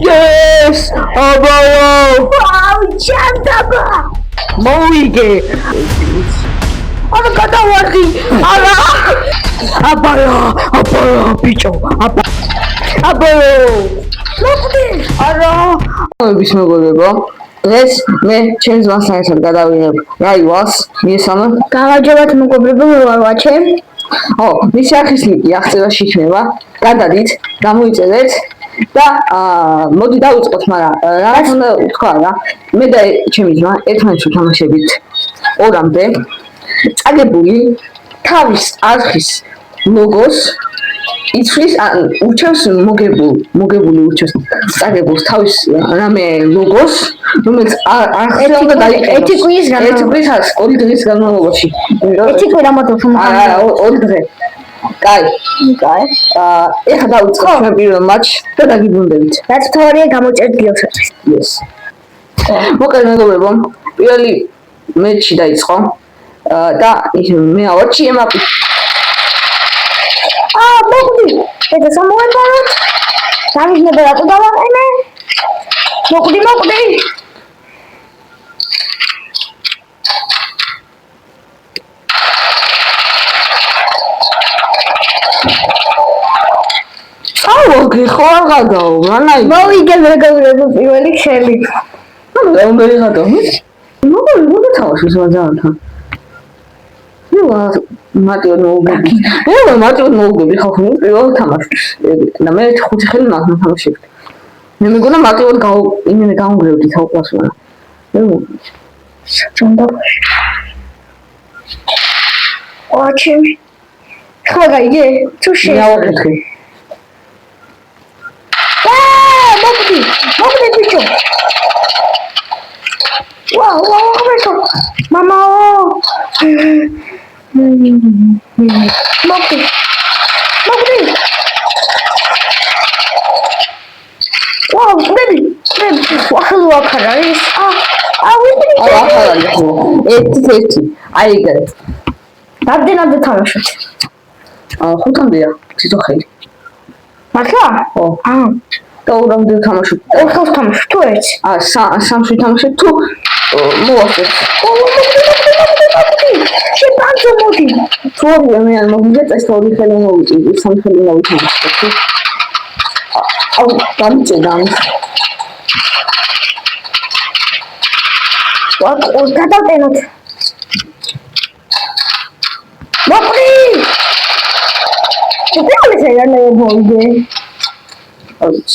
Yes! Abalo! Wow, Chandaba! Moige! Oh, God, Abalo, bicho! Abalo! Ara! Bismillah. Let's me change one side of that I was. Miesama. გამარჯობათ მეგობრებო, ვარვაჩე. მის ახისლიკი აღწერაში იქნება. გადადით, გამოიწერეთ და მოდი დავიწყოთ, მაგრამ რაღაც უნდა ვთქვა რა. მე და ჩემი ძმა ერთმანეთს ვთამაშებით ორამდე. წაგებული თავის არხის ლოგოს იცვლის უჩევს მოგებული უჩევს წაგებულს თავის რამე ლოგოს რომელიც არხზე უნდა დაიყენოს ერთი კვირის არის 2 დღის განმავლობაში ერთი კვირა მოდის არა 2 დღე კაი ეხლა დავიწყოთ ჩვენ პირველ მატჩს და დაგიბრუნდებით რაც თორია გამოწერთ გიოსათვის yes მოკლედ მეგობრებო პირველი მატჩი დაიწყო და მე ავარჩი ემაპი მოხდი ეს სამოვებაროთ სამიზნებო რატო დავაყენე მოხდი ოკეი ხო არ გადაო მანაი მოვიგე მეგობრებო პირველი ხელი რომელი გადაო მოდი თამაშოს ვაძალთან მატიო ნოუგები ხალხი პირველ თამაშს და მე 5 ხელი მაგ თამაშობ მე მეგონა მატიო იმენე გაუნგრევდი თავყავს მაგრამ ჩონდა ოჩი ხა გაიგე თუ შეავაკეთე მოხდი ბიჭო ვაუ ხმესო მამა მოხდი ვაუ ბები ვახალ ვახარა ის ერთი აიგე რამდენად თამაშობთ 5-მდეა ციტოხელი მართლა და ორამდე თამაშობ 4-ს თამაშობ თუ ერთს 3-ში თამაშობ თუ მოვასწრებ შეპანძო მოდი თორია მე არ მოგიგეწეს 2 ხელი მოვიწევი 3 ხელი მოვიწევი დამჭედა გადავტენოთ მოყრი უბრალოდ შეიძლება მოვიგე ოც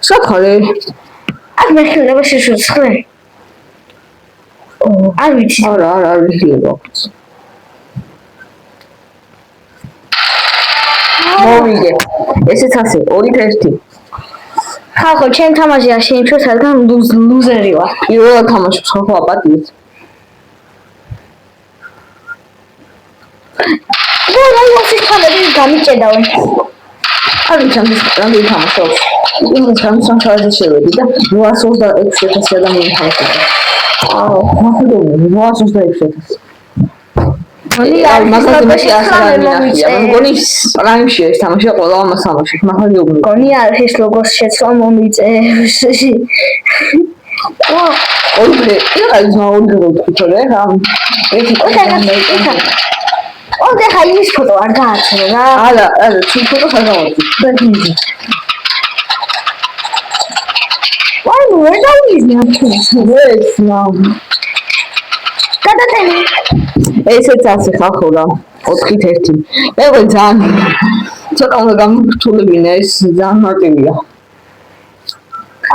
სოხალე აქ მე შეიძლება შეშუცხრე არ ვიცი არა შეიძლება მოვიგე ესეც ასე 2-1 ხალხო ჩემ თამაშია შეიმჩო სადგან ლუზერი ვარ პირველად თამაშობს ხო აპატიეთ რაიმოსის ხალები გამიჭედავენ არ ვიცი რამდენი თამაშობს იმის სამსახურზე შევედი და 826,000 ადამიანი თამაშობდა მახდომი 826,000 მაგალითად ახლა მინახია მგონი პრაიმში ეს თამაში ყველა ამას თამაშობს მაგალითად მგონი არის ლოგოს შეცვლა მომიწევს ორი თორე ხა ის ფოტო არ გააცნო რა არა თუ ფოტოს არ გავაცნო ვაი ვერ დავიზნე ეს გადატენი ესეც ასე ხალხო რა 4-1 მე ძალიან ცოტა უნდა გამრთულებინა ეს ძალიან მარტივია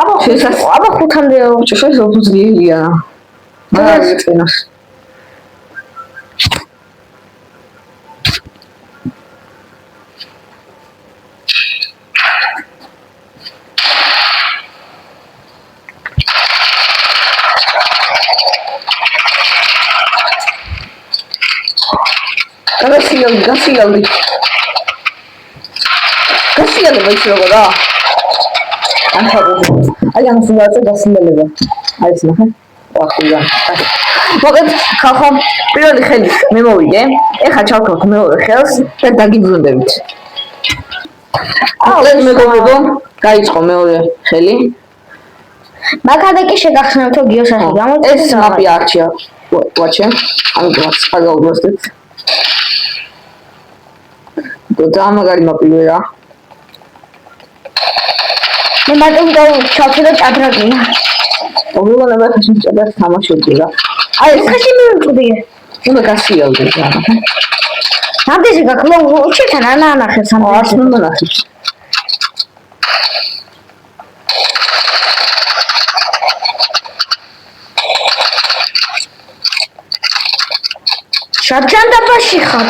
აბა 5-მდე შეიძლება უძლიერია მაგრამ წინას გასიალდი ვაიშრობა რა აი ამ სულაც დასილელება. აი ეს ნახე. ვახულა. მოგეთ ხალხო პირველი ხელი მე მოვიდე. ეხლა ჩავქოთ მეორე ხელს და დაგიბრუნდებით. ეს მეგობრებო, გაიწყო მეორე ხელი. მაგადა კი შეგახსენებთ რომ გიოსახი გამოიწეს. ეს მაპი არჩია. ვაჩე. ამიტომ საგალბოსდეთ. და მაგარი მაპი ვერა. მე მარტო ჩავჭირე ჭადრაკინა. ოღონდ ახლა ჭადრაკს თამაშობდი რა. აი ეს ხაში მივწვდი. უნდა გასიალდე რა. რამდენი გაკლო უჩეთან ანახებს ამ არც უნდა ნახეს. შადჯანდაბაში ხარ?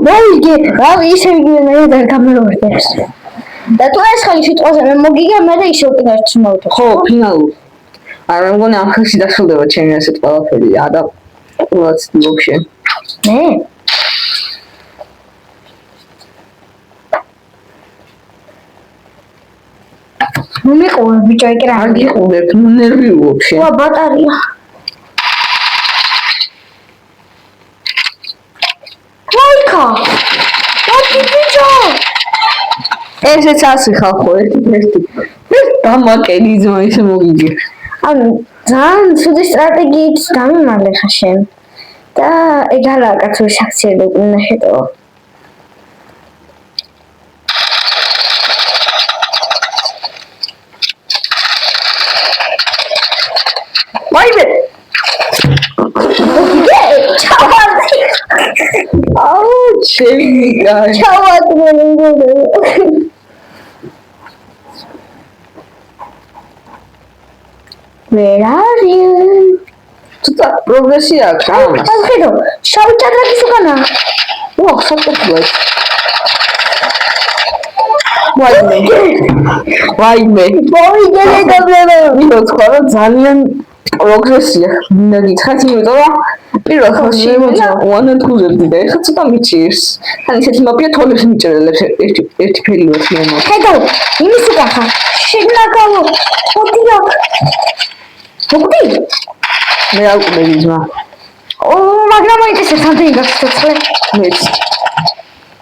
მოვიგე, რავი ისე ვიგე და გამეროდეს. და თუ ეს ხალი სიტყვაზე მე მოგიგე მე და ისე უკიდურეს მოვთო. ხო, ფინალურ. არა მგონი ამ ხელში დასრულდება ჩემი ასეთ ყველაფერი და ყველაც ვобще. მე მომიყოლა ბიჭო ეკრა. არ გიყურებ, ნერვი ვобще. ვა ბატარია. ლაიკა. აკი ბიჭო. ესეც ასე ხალხო, ერთი. ეს დამაკენი ძმა ისე მოგიგე. ანუ ძალიან ცუდი სტრატეგიით დამიმალე ხა შენ. და ეგალა კაცური საქციელი უნდა შეტო. ვაიმე. აუ, ჩემი კაი. ჩავატმე ნგოდე. Where are you? ცოტა პროგრესია აქვს ამას. აი ხედო, შავი ჭადრაკის უკანა. ვა, საერთოდ. ვაიმე. მოვიგე გაბლება. მინდა თქვა რომ ძალიან პროგრესია. მინდა გითხრათ, იმიტომ რომ პირველ ხელში ვანათუზებდი და ეხლა ცოტა მიჭირს. ან ისეთი მაპია თოლებს მიჭრელებს ერთი ფერი ვეთმენ. ხედო, იმის უკახა. შეგნაგავო. ოდია. მოგდი? მე არ ვყდები ძმა. მაგრამ აიწესე სამდენი გასცოცხლე. მეც.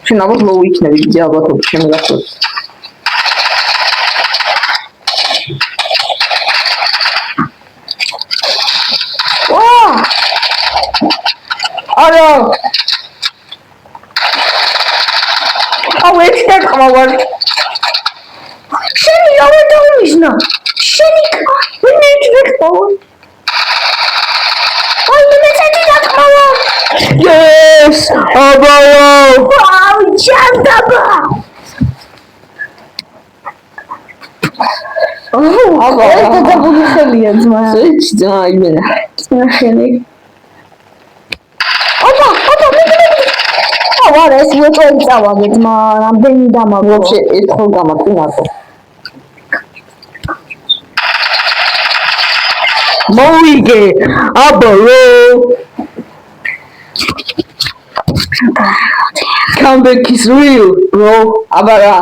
შენ ალბათ ლოუ იქნები, ძე ალბათ ჩემი გასწორდეს. არა. აუ ეს დაკმა ვარ. შენი რა დაუმიზნა? შენი ვინმე იქნება? აი მე წეთი დაკმავა. Yes! Აბაო! ვაუ, ჯანდაბა. აბა, ეს დაგაბუნებელია ძმა. ზეჩი ძმა იმენა. ნახელი. ოპა, მე. ვარა ეს მოწოი წავაგე ძმა, რამდენი დამაგო. ვобще ერთხელ გამატყინატო. მოვიგე, აბაო! Comeback is real, bro. აბარა.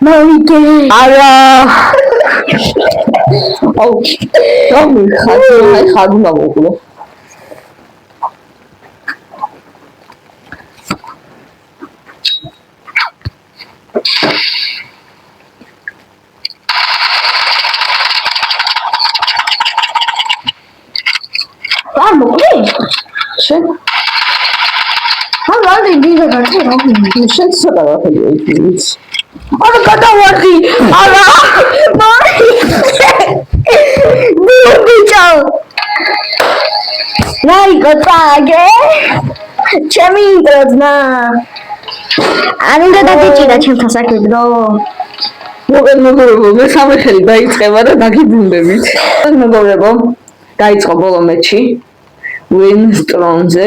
მოვიგე. არა. აუ. გამი ხარ უნდა მოვყოლო. არ მოვიდე. შენ არ დიდა გაწევი. შენ ცოტა ვაფერი ის. არა გადავარდი. არა. ბიჭო. ლაიკო წაგე. ჩემი ინტროძნა. არ უნდა დაგიჭირა ჩემთან საკითხო. მოგეთ მეგობრებო, მე სამი ხელი დაიწყება და დაგიბრუნდებით. მეგობრებო, დაიწყო ბოლო მეჩი. Win strong-ზე.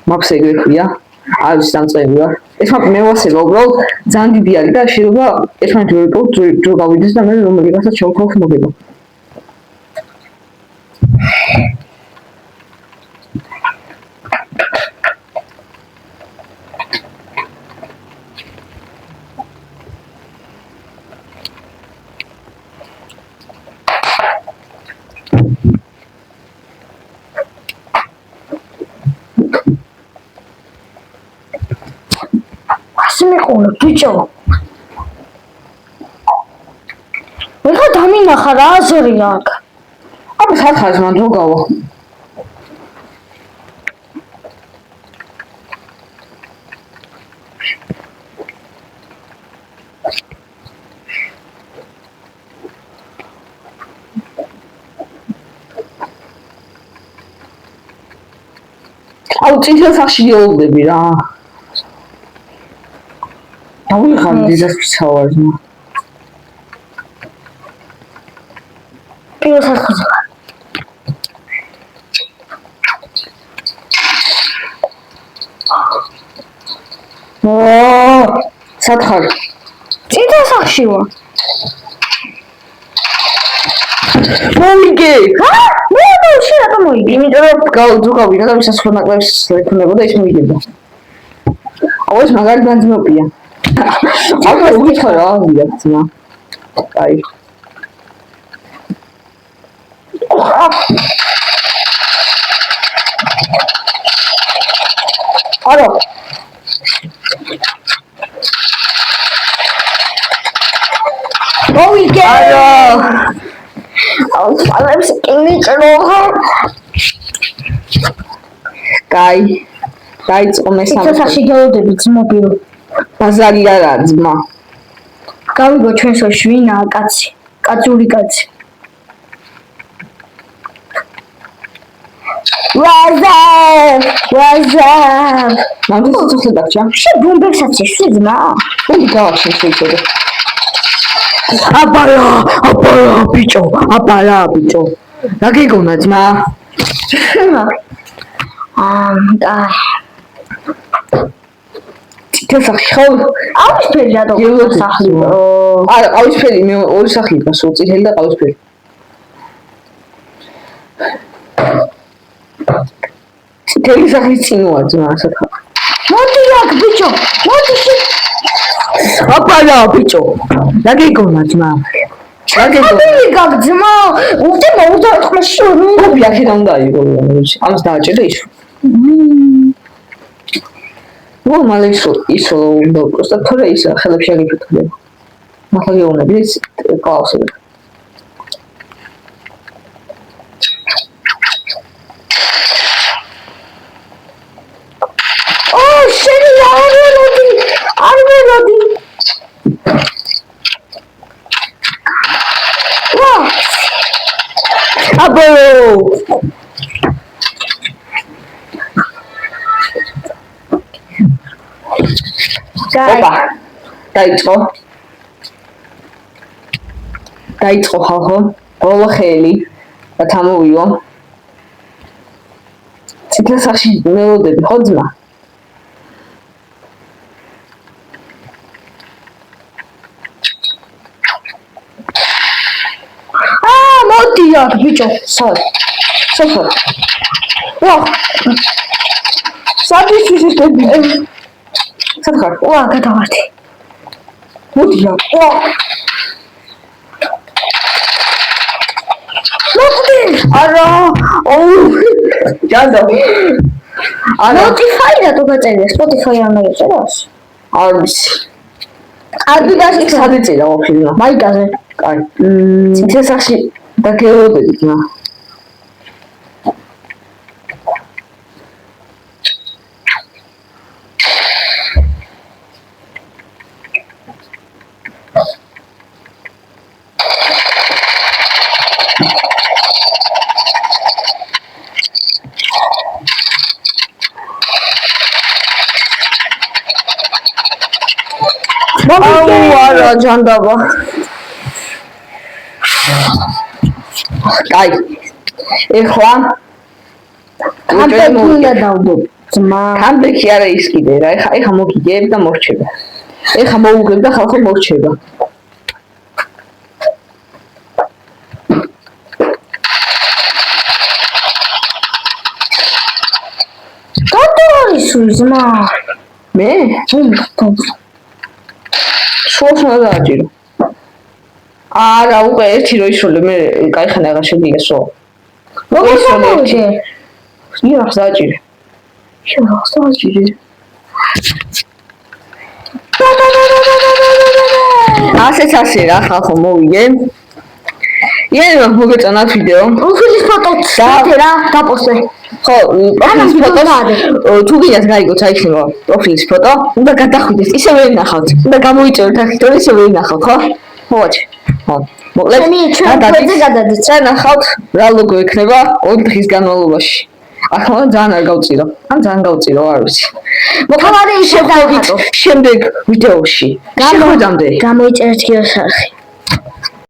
მაქვს ეგრე ქვია. არ ვიცი დამწყები ვარ. ერთმანეთს მე ვასება უბრალოდ ძალიან დიდი არის და შეიძლება ერთმანეთი ჯერ გავიდეს და მე რომელიღაცა შევქოვს მოგება. მიყოლა ბიჭო. ვიღა დამინახა რა აზრი აქ. აბა სათხარს მან რო გავა. აუ წითელ სახში გეულდები რა. How did shower? Oh, Sathar. Cita sakşiwa. Moige. Ha? Ne oldu da moige? იმიტომ გავუძუყავი და ვისაც ხონაკლებს ეკონებოდა ის მოიგება. აუის მაგარი განძმობია. აბა უიქო რა ვიაცნა. აი. არო. მოიგე. არო. აუ ფალებს კინიჭროა. კაი. დაიწყო მესამე. ცოტაში გეოდები ძმობიო. ბაზარი არა ძმა. გავიგო ჩვენს ოშ ვინაა კაცი? კაცური კაცი. ვაზარ. მანდ ცოცხლე დაგჭა. შე ბომბებსაც ისვი ძმა? ბომბი გავახშე შეიძლება. აბარა ბიჭო. რა გიგონა ძმა? და თესახი ხო? ყავისფერი რატო სახლი? არა, ყავისფერი მე ორი სახი გას, წითელი და ყავისფერი. წითელი სახი წინოა ძმა, ასათა. მოდი აქ ბიჭო, მოდი შე. აბარა ბიჭო. რა გიგონა ძმა? რა გიგონა? ძმა, უძე მოვდათხმაში რომ ბობი აქედან უნდა იყო, ამას დააჭერდა ის. მალე ისო უნდა უბრალოდ თორე ის ხელებში აგიფეთქდება. მართლა გეუბნები ის კლაუსები. შენი არ ველოდი. აბო ოპა დაიწყო ხალხო ბოლო ხელი და თამოვიო ციტა სახში მელოდები ხო ძმა მოდი აქ ბიჭო სად ვა სადის ის სად ხარ ვა გადავარდი მოდი აქ ვა მოდი არა ოუ ჯანდო არა Spotify და თუ გაწერია Spotify არ მოგეწერას არ ვიცი კარგი დასწრა სად ეწერა ვაფშე მაიკაზე კაი ციტა სახში დაგეოდებით ნა არა ჯანდაბა. აი. ეხლა კამპეკი უნდა დავდო. ძმა. კამპეკი არა ის კიდე რა. ეხლა მოგიგებ და მორჩება. ეხლა მოუგებ და ხალხო მორჩება. გატოისული ძმა. მე? შუას უნდა დააჭირო. არა, უკვე ერთი რო ისროლე, მე кайხანა აღარ შეგიესო. როგორ გამოვიდე? იახს დააჭირე. იახს დააჭირე. ასე რა ხალხო მოვიგე. იენ მოგეწონა ვიდეო. პროფილის ფოტოც რა დაპოსტე. ხო, პროფილის ფოტო. თუ გინდათ გაიგოთ აიქნება პროფილის ფოტო, უნდა გადახვიდეთ, ისე ვერ ნახავთ. უნდა გამოიწეროთ აქეთ, რომ ისე ვერ ნახავთ, ხო? მოაჩ. ხო. მოკლედ, ჩვენ ფოზე გადადეთ. და ნახავთ რა ლოგო ექნება 2 დღის განმავლობაში. ახლა ძალიან არ გავწირო. ან ძალიან გავწირო, არ ვიცი. მოკლედ შევდავით შემდეგ ვიდეოში. გამოიწერეთ გიოს არხი.